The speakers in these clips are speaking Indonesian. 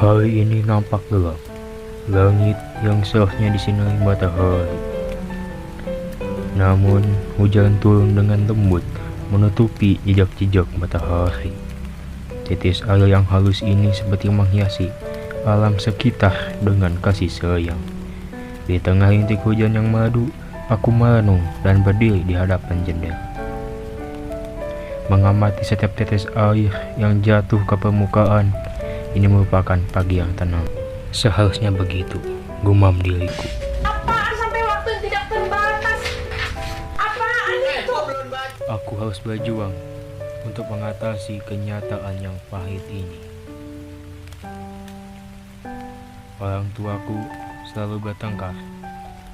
Hari ini nampak gelap. Langit yang seharusnya disinari matahari. Namun, hujan turun dengan lembut menutupi jejak-jejak matahari. Tetes air yang halus ini seperti menghiasi alam sekitar dengan kasih sayang. Di tengah rintik hujan yang merdu, aku merenung dan berdiri di hadapan jendela, mengamati setiap tetes air yang jatuh ke permukaan. Ini merupakan pagi yang tenang. Seharusnya begitu, gumam diriku. Apaan sampai waktu yang tidak terbatas? Apaan itu? Aku harus berjuang untuk mengatasi kenyataan yang pahit ini. Orang tuaku selalu bertengkar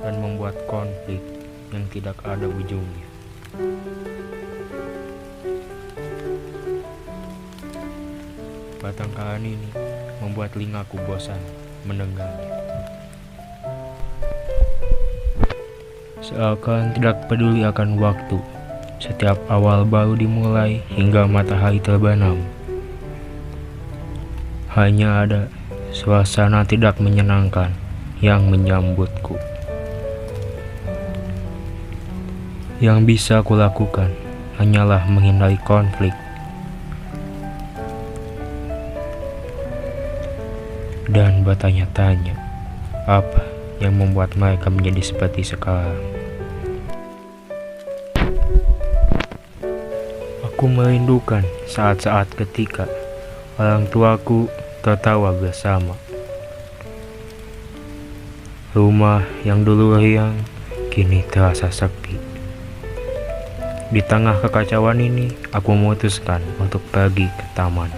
dan membuat konflik yang tidak ada ujungnya. Pertengkaran ini membuat telingaku bosan mendengarnya. Seakan tidak peduli akan waktu, setiap awal baru dimulai hingga matahari terbenam. Hanya ada suasana tidak menyenangkan yang menyambutku. Yang bisa kulakukan hanyalah menghindari konflik dan bertanya-tanya apa yang membuat mereka menjadi seperti sekarang. Aku merindukan saat-saat ketika orang tuaku tertawa bersama. Rumah yang dulu riang kini terasa sepi. Di tengah kekacauan ini, aku memutuskan untuk pergi ke taman.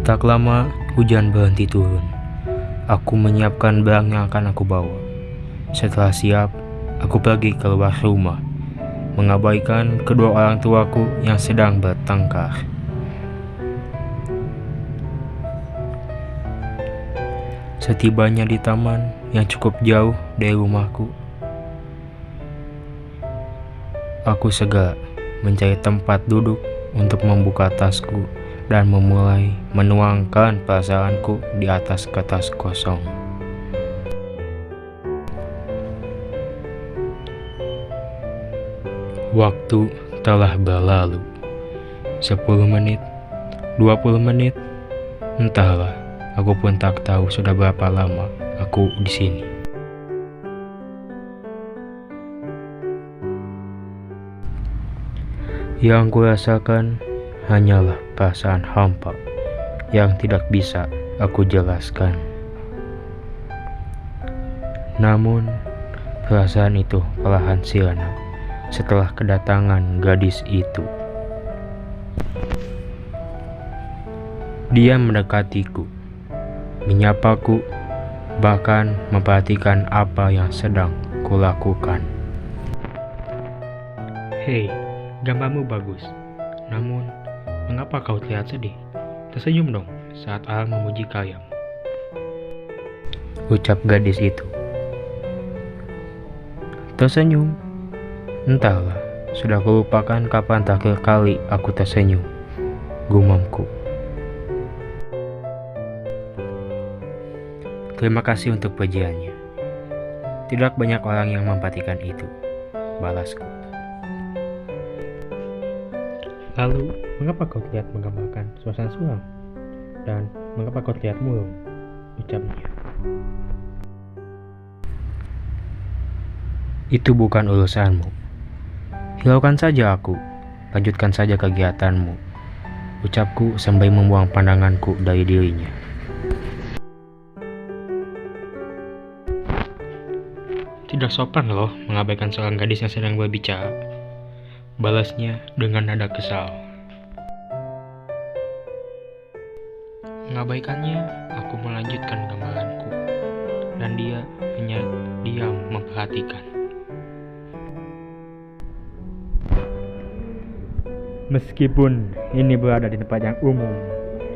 Tak lama, hujan berhenti turun. Aku menyiapkan barang yang akan aku bawa. Setelah siap, aku pergi keluar rumah, mengabaikan kedua orang tuaku yang sedang bertengkar. Setibanya di taman yang cukup jauh dari rumahku, aku segera mencari tempat duduk untuk membuka tasku dan memulai menuangkan perasaanku di atas kertas kosong. Waktu telah berlalu. 10 menit, 20 menit, entahlah, aku pun tak tahu sudah berapa lama aku di sini. Yang kurasakan hanyalah perasaan hampa yang tidak bisa aku jelaskan. Namun, perasaan itu perlahan sirna setelah kedatangan gadis itu. Dia mendekatiku, menyapaku, bahkan memperhatikan apa yang sedang kulakukan. Hei, gambarmu bagus. Namun, mengapa kau terlihat sedih? Tersenyum dong saat Aang memuji kalian, ucap gadis itu. Tersenyum? Entahlah, sudah kulupakan kapan terakhir kali aku tersenyum, gumamku. Terima kasih untuk pujiannya. Tidak banyak orang yang memperhatikan itu, balasku. Lalu, mengapa kau terlihat menggambarkan suasana suram? Dan mengapa kau terlihat murung? Ucapnya. Itu bukan urusanmu. Hiraukan saja aku. Lanjutkan saja kegiatanmu, ucapku sambil membuang pandanganku dari dirinya. Tidak sopan loh mengabaikan seorang gadis yang sedang berbicara, balasnya dengan nada kesal. Mengabaikannya, aku melanjutkan gambaranku, dan dia hanya diam memperhatikan. Meskipun ini berada di tempat yang umum,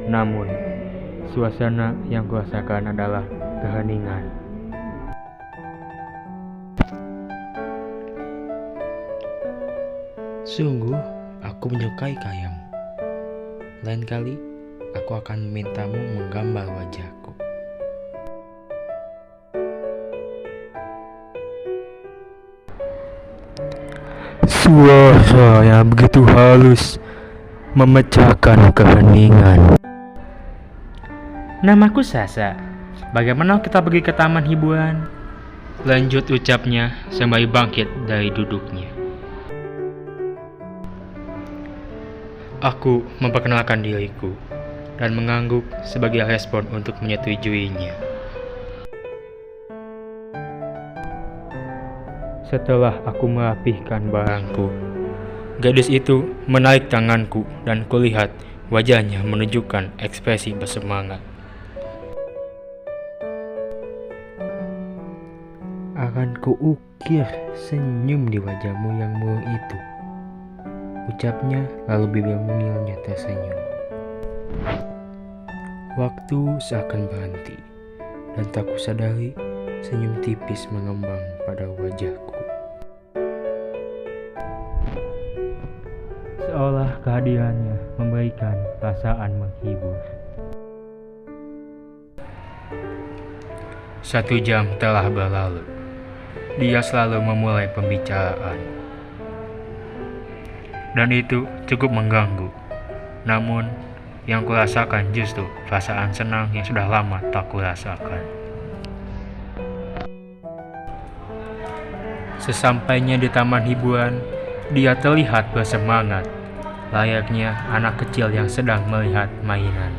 namun suasana yang kurasakan adalah keheningan. Sungguh, aku menyukai kayamu. Lain kali, aku akan memintamu menggambar wajahku. Suara yang begitu halus memecahkan keheningan. Namaku Sasa. Bagaimana kita pergi ke taman hiburan? Lanjut ucapnya sembari bangkit dari duduknya. Aku memperkenalkan diriku dan mengangguk sebagai respon untuk menyetujuinya. Setelah aku merapihkan barangku, gadis itu menarik tanganku dan kulihat wajahnya menunjukkan ekspresi bersemangat. Akan kuukir senyum di wajahmu yang murung itu, ucapnya lalu bibir mungilnya tersenyum. Waktu seakan berhenti dan tak kusadari senyum tipis mengembang pada wajahku. Seolah kehadirannya memberikan perasaan menghibur. 1 jam telah berlalu. Dia selalu memulai pembicaraan. Dan itu cukup mengganggu. Namun, yang kurasakan justru perasaan senang yang sudah lama tak kurasakan. Sesampainya di taman hiburan, dia terlihat bersemangat, layaknya anak kecil yang sedang melihat mainan.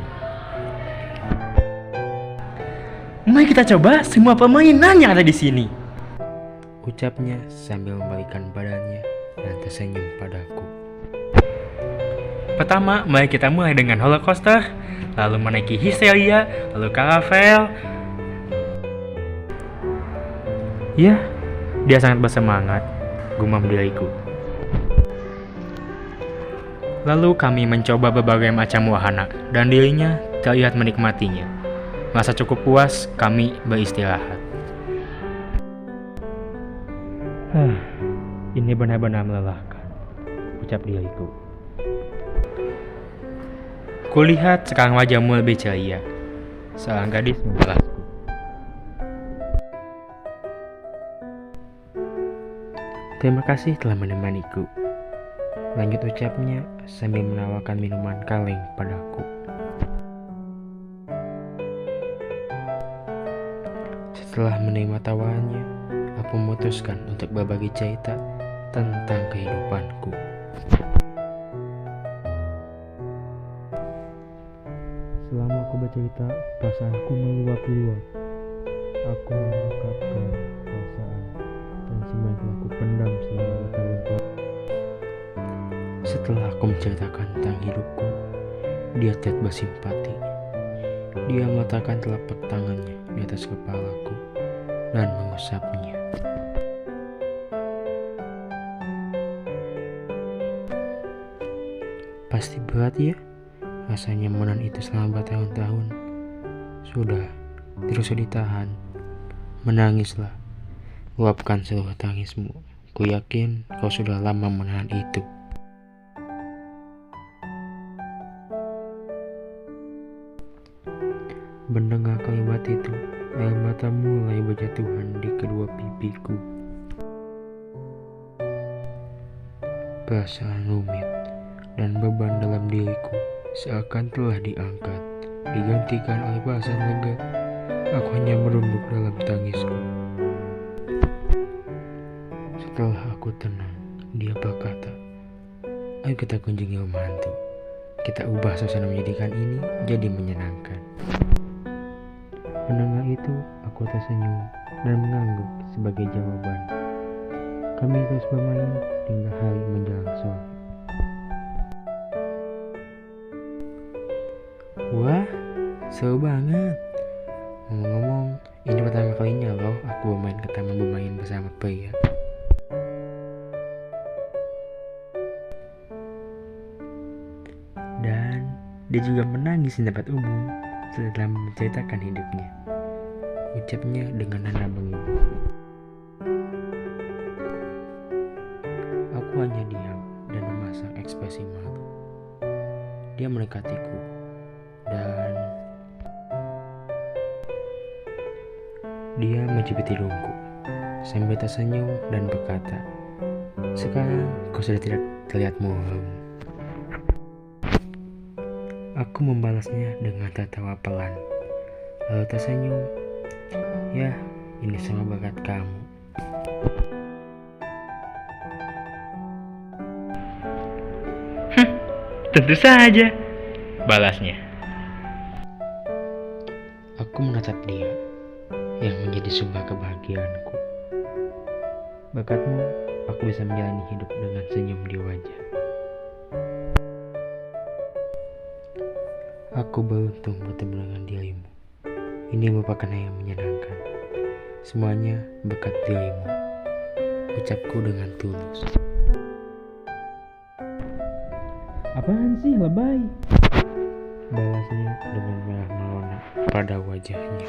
Mari kita coba semua permainan yang ada di sini, ucapnya sambil membalikkan badannya dan tersenyum padaku. Pertama, mari kita mulai dengan roller coaster, lalu menaiki histeria, lalu karavel. Ya, dia sangat bersemangat, gumam diriku. Lalu kami mencoba berbagai macam wahana dan dirinya terlihat menikmatinya. Merasa cukup puas, kami beristirahat. Ini benar-benar melelahkan, ucap diriku. Kulihat sekarang wajahmu lebih ceria. Seorang gadis membalasku. Terima kasih telah menemaniku, lanjut ucapnya sambil menawarkan minuman kaleng padaku. Setelah menerima tawarannya, aku memutuskan untuk berbagi cerita tentang kehidupanku. Selama aku bercerita, perasaanku meluap-luap. Aku mengungkapkan perasaan dan semua yang telah aku pendam selama bertahun-tahun. Setelah aku menceritakan tentang hidupku, dia terlihat bersimpati. Dia meletakkan telapak tangannya di atas kepalaku dan mengusapnya. Pasti berat ya? Rasanya menahan itu selama bertahun-tahun. Sudah, tidak usah ditahan. Menangislah. Luapkan seluruh tangismu. Ku yakin kau sudah lama menahan itu. Mendengar kalimat itu, air mata mulai berjatuhan di kedua pipiku. Perasaan rumit dan beban dalam diriku seakan telah diangkat, digantikan oleh perasaan lega. Aku hanya merunduk dalam tangisku. Setelah aku tenang, dia berkata, "Ayo kita kunjungi rumah hantu. Kita ubah suasana menyedihkan ini jadi menyenangkan." Mendengar itu, aku tersenyum dan mengangguk sebagai jawaban. Kami terus bermain hingga hari menjelang sore. Wah, seru banget. Ngomong-ngomong, ini pertama kalinya loh aku bermain ke taman bermain bersama pria. Dan dia juga menangis di tempat umum setelah menceritakan hidupnya, ucapnya dengan nada menghibur. Aku hanya diam dan memasang ekspresi malu. Dia mendekatiku Dia mencubit hidungku sambil tersenyum dan berkata, "Sekarang kau sudah tidak terlihat muram." Aku membalasnya dengan tertawa pelan, lalu tersenyum. "Ya, ini semua berkat kamu." Tentu saja, balasnya. Aku menatap dia yang menjadi sumber kebahagiaanku. Berkatmu, aku bisa menjalani hidup dengan senyum di wajah. Aku beruntung bertemu dengan dirimu. Ini merupakan hal yang menyenangkan. Semuanya berkat dirimu, ucapku dengan tulus. Apaan sih, lebay? Balasnya dengan merah melona pada wajahnya.